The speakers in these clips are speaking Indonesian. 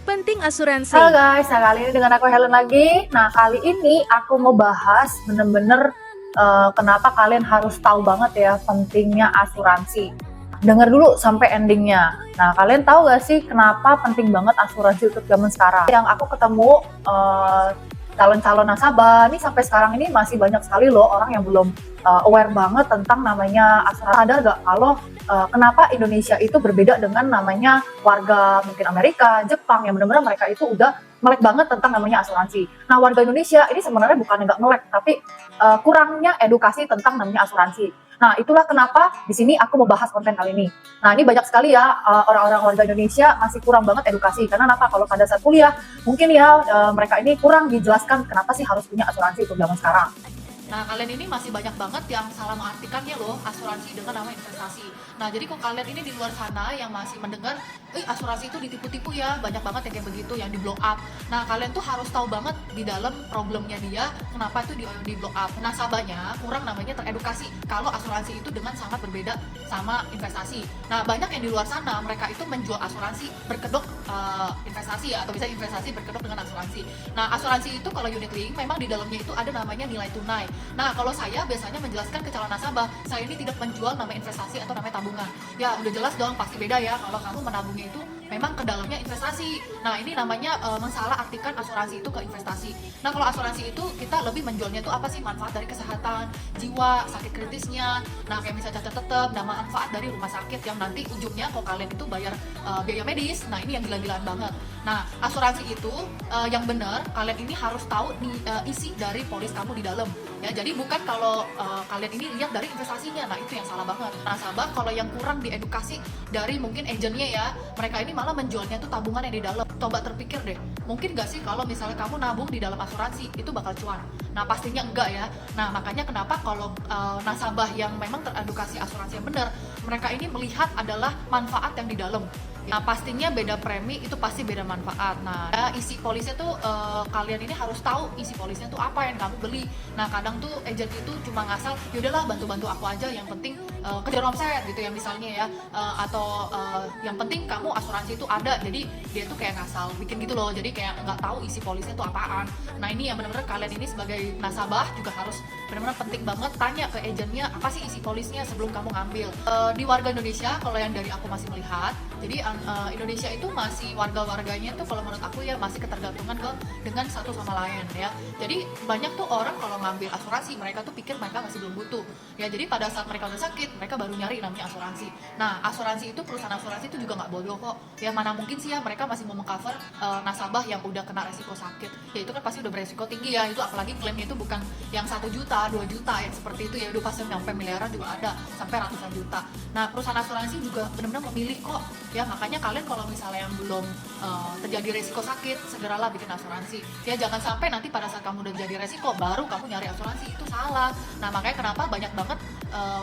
Penting asuransi. Halo guys, nah kali ini dengan aku Helen lagi. Nah kali ini aku mau bahas bener-bener kenapa kalian harus tahu banget ya pentingnya asuransi. Dengar dulu sampai endingnya. Nah kalian tahu gak sih kenapa penting banget asuransi untuk zaman sekarang? Yang aku ketemu calon-calon nasabah, ini sampai sekarang ini masih banyak sekali loh orang yang belum aware banget tentang namanya asuransi. Sadar gak kalau kenapa Indonesia itu berbeda dengan namanya warga mungkin Amerika, Jepang yang benar-benar mereka itu udah melek banget tentang namanya asuransi. Nah warga Indonesia ini sebenarnya bukan nggak melek, tapi kurangnya edukasi tentang namanya asuransi. Nah itulah kenapa di sini aku mau bahas konten kali ini. Nah ini banyak sekali ya orang-orang warga Indonesia masih kurang banget edukasi. Karena apa? Kalau pada saat kuliah mungkin ya mereka ini kurang dijelaskan kenapa sih harus punya asuransi untuk zaman sekarang. Nah, kalian ini masih banyak banget yang salah mengartikannya loh, asuransi dengan nama investasi. Nah, jadi kok kalian ini di luar sana yang masih mendengar, asuransi itu ditipu-tipu ya, banyak banget yang kayak begitu, yang di blow up. Nah, kalian tuh harus tahu banget di dalam problemnya dia, kenapa itu di blow up. Nasabahnya kurang namanya teredukasi kalau asuransi itu dengan sangat berbeda sama investasi. Nah, banyak yang di luar sana, mereka itu menjual asuransi berkedok investasi ya, atau bisa investasi berkedok dengan asuransi. Nah, asuransi itu kalau unit link memang di dalamnya itu ada namanya nilai tunai. Nah, kalau saya biasanya menjelaskan ke calon nasabah, saya ini tidak menjual nama investasi atau namanya tabungan. Ya, udah jelas dong, pasti beda ya kalau kamu menabungnya itu memang ke dalamnya investasi. Nah, ini namanya mensalah artikan asuransi itu ke investasi. Nah, kalau asuransi itu kita lebih menjualnya itu apa sih? Manfaat dari kesehatan, jiwa, sakit kritisnya. Nah, kayak misalnya cacat tetap, nah manfaat dari rumah sakit yang nanti ujungnya kalau kalian itu bayar biaya medis. Nah, ini yang gila-gilaan banget. Nah, asuransi itu yang benar, kalian ini harus tahu isi dari polis kamu di dalam. Ya, jadi bukan kalau kalian ini lihat dari investasinya, nah itu yang salah banget. Nasabah kalau yang kurang diedukasi dari mungkin agennya ya, mereka ini malah menjualnya tuh tabungan yang di dalam. Coba terpikir deh, mungkin gak sih kalau misalnya kamu nabung di dalam asuransi itu bakal cuan? Nah pastinya enggak ya. Nah makanya kenapa kalau nasabah yang memang teredukasi asuransi yang benar, mereka ini melihat adalah manfaat yang di dalam. Nah pastinya beda premi itu pasti beda manfaat. Nah isi polisnya tuh kalian ini harus tahu isi polisnya tuh apa yang kamu beli. Nah kadang tuh agent itu cuma ngasal, yaudahlah bantu-bantu aku aja, yang penting kejar omset gitu ya misalnya ya, atau yang penting kamu asuransi itu ada. Jadi dia tuh kayak ngasal bikin gitu loh, jadi kayak nggak tahu isi polisnya tuh apaan. Nah ini yang benar-benar kalian ini sebagai nasabah juga harus benar-benar penting banget tanya ke agennya apa sih isi polisnya sebelum kamu ngambil. Di warga Indonesia kalau yang dari aku masih melihat, jadi Indonesia itu masih warga-warganya tuh kalau menurut aku ya masih ketergantungan dengan satu sama lain ya. Jadi banyak tuh orang kalau ngambil asuransi mereka tuh pikir mereka masih belum butuh ya. Jadi pada saat mereka udah sakit mereka baru nyari namanya asuransi. Nah asuransi itu, perusahaan asuransi itu juga nggak bodoh kok ya. Mana mungkin sih ya mereka masih mau mengcover nasabah yang udah kena resiko sakit ya. Itu kan pasti udah beresiko tinggi ya. Itu apalagi klaimnya itu bukan yang 1 juta 2 juta yang seperti itu ya, udah pasti sampai miliaran juga ada, sampai ratusan juta. Nah perusahaan asuransi juga benar-benar memilih kok ya. Makanya kalian kalau misalnya yang belum terjadi resiko sakit, segeralah bikin asuransi ya. Jangan sampai nanti pada saat kamu udah jadi resiko baru kamu nyari asuransi, itu salah. Nah makanya kenapa banyak banget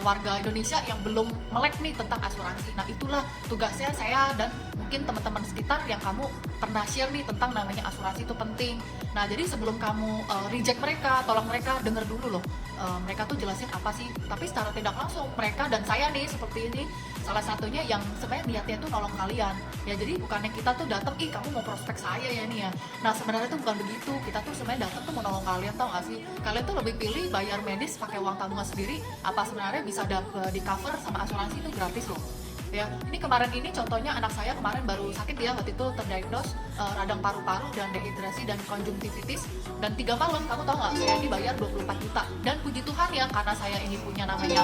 warga Indonesia yang belum melek nih tentang asuransi. Nah itulah tugasnya saya dan mungkin teman-teman sekitar yang kamu pernah share nih tentang namanya asuransi itu penting. Nah jadi sebelum kamu reject mereka, tolong mereka denger dulu loh, mereka tuh jelasin apa sih. Tapi secara tidak langsung mereka dan saya nih seperti ini salah satunya yang sebenarnya niatnya tuh nolong kalian ya. Jadi bukannya kita tuh datang, kamu mau prospek saya ya nih ya. Nah sebenarnya tuh bukan begitu. Kita tuh sebenarnya datang tuh mau nolong kalian, tau gak sih? Kalian tuh lebih pilih bayar medis pakai uang tabungan sendiri, apa sebenarnya bisa di cover sama asuransi itu gratis loh ya. Ini kemarin ini contohnya anak saya kemarin baru sakit ya, waktu itu terdiagnose radang paru-paru dan dehidrasi dan konjungtivitis, dan 3 malam kamu tahu nggak, saya ini bayar 24 juta. Dan puji Tuhan ya, karena saya ini punya namanya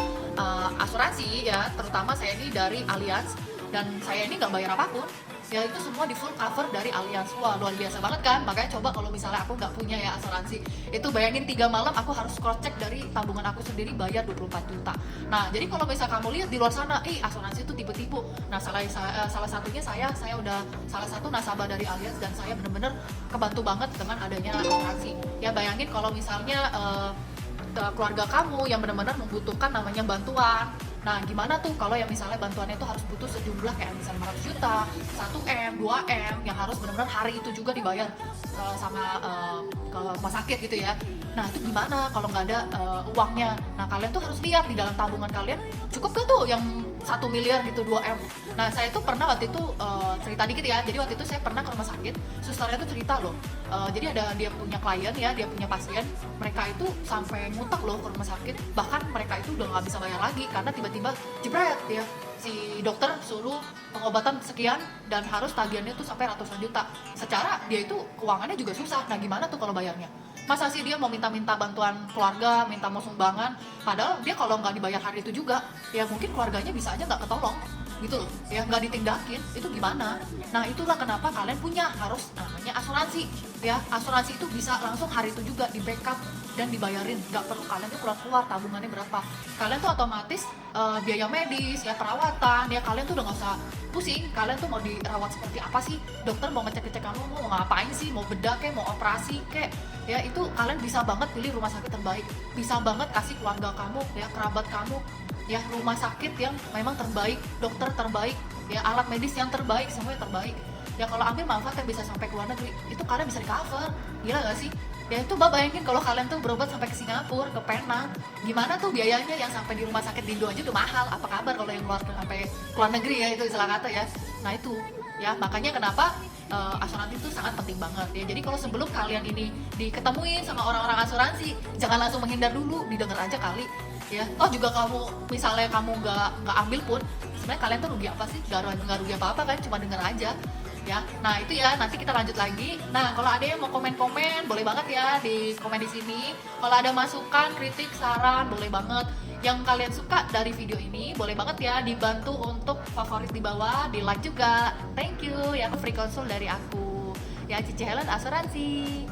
asuransi ya, terutama saya ini dari Allianz, dan saya ini nggak bayar apapun ya. Itu semua di full cover dari Allianz. Wah luar biasa banget kan. Makanya coba kalau misalnya aku nggak punya ya asuransi, itu bayangin 3 malam aku harus cross check dari tabungan aku sendiri bayar 24 juta. Nah jadi kalau misalnya kamu lihat di luar sana, asuransi itu tipu-tipu. Nah salah satunya saya udah salah satu nasabah dari Allianz, dan saya benar-benar kebantu banget dengan adanya asuransi ya. Bayangin kalau misalnya keluarga kamu yang benar-benar membutuhkan namanya bantuan. Nah gimana tuh kalau yang misalnya bantuannya itu harus butuh sejumlah kayak misalnya 500 juta, 1M, 2M yang harus benar-benar hari itu juga dibayar sama ke rumah sakit gitu ya. Nah itu gimana kalau nggak ada uangnya? Nah kalian tuh harus lihat di dalam tabungan kalian cukup gak tuh yang 1 miliar gitu, 2 M. Nah saya tuh pernah waktu itu cerita dikit ya, jadi waktu itu saya pernah ke rumah sakit, susternya tuh cerita loh, jadi ada dia punya klien ya, dia punya pasien, mereka itu sampai ngutak loh ke rumah sakit, bahkan mereka itu udah nggak bisa bayar lagi karena tiba-tiba jebret ya, si dokter suruh pengobatan sekian dan harus tagihannya tuh sampai ratusan juta. Secara dia itu keuangannya juga susah, nah gimana tuh kalau bayarnya? Masa sih dia mau minta-minta bantuan keluarga, minta mau sumbangan, padahal dia kalau nggak dibayar hari itu juga, ya mungkin keluarganya bisa aja nggak ketolong gitu loh, ya nggak ditindakin, itu gimana? Nah itulah kenapa kalian punya harus namanya asuransi, ya asuransi itu bisa langsung hari itu juga di backup dan dibayarin, nggak perlu kalian tuh keluar tabungannya berapa, kalian tuh otomatis biaya medis, ya perawatan, ya kalian tuh udah nggak usah pusing, kalian tuh mau dirawat seperti apa sih, dokter mau ngecek-ngecek kamu mau ngapain sih, mau bedah kek, mau operasi kek, ya itu kalian bisa banget pilih rumah sakit terbaik, bisa banget kasih keluarga kamu, ya kerabat kamu, ya rumah sakit yang memang terbaik, dokter terbaik, ya alat medis yang terbaik, semuanya terbaik. Ya kalau ambil manfaat yang bisa sampai ke luar negeri, itu kalian bisa di cover, gila gak sih? Ya itu bayangin kalau kalian tuh berobat sampai ke Singapura, ke Penang, gimana tuh biayanya yang sampai di rumah sakit di Indo aja udah mahal, apa kabar kalau yang luar sampai ke luar negeri ya, itu istilah kata ya. Nah itu, ya makanya kenapa asuransi itu sangat penting banget ya. Jadi kalau sebelum kalian ini diketemuin sama orang-orang asuransi, jangan langsung menghindar dulu, didengar aja kali ya. Oh juga kamu misalnya kamu nggak ambil pun, sebenarnya kalian tuh rugi apa sih? Nggak rugi apa-apa kan, cuma denger aja ya. Nah itu ya, nanti kita lanjut lagi. Nah kalau ada yang mau komen-komen boleh banget ya di komen di sini. Kalau ada masukan, kritik, saran boleh banget. Yang kalian suka dari video ini boleh banget ya dibantu untuk favorit di bawah, di like juga. Thank you ya, free consult dari aku ya, Cici Helen Asuransi.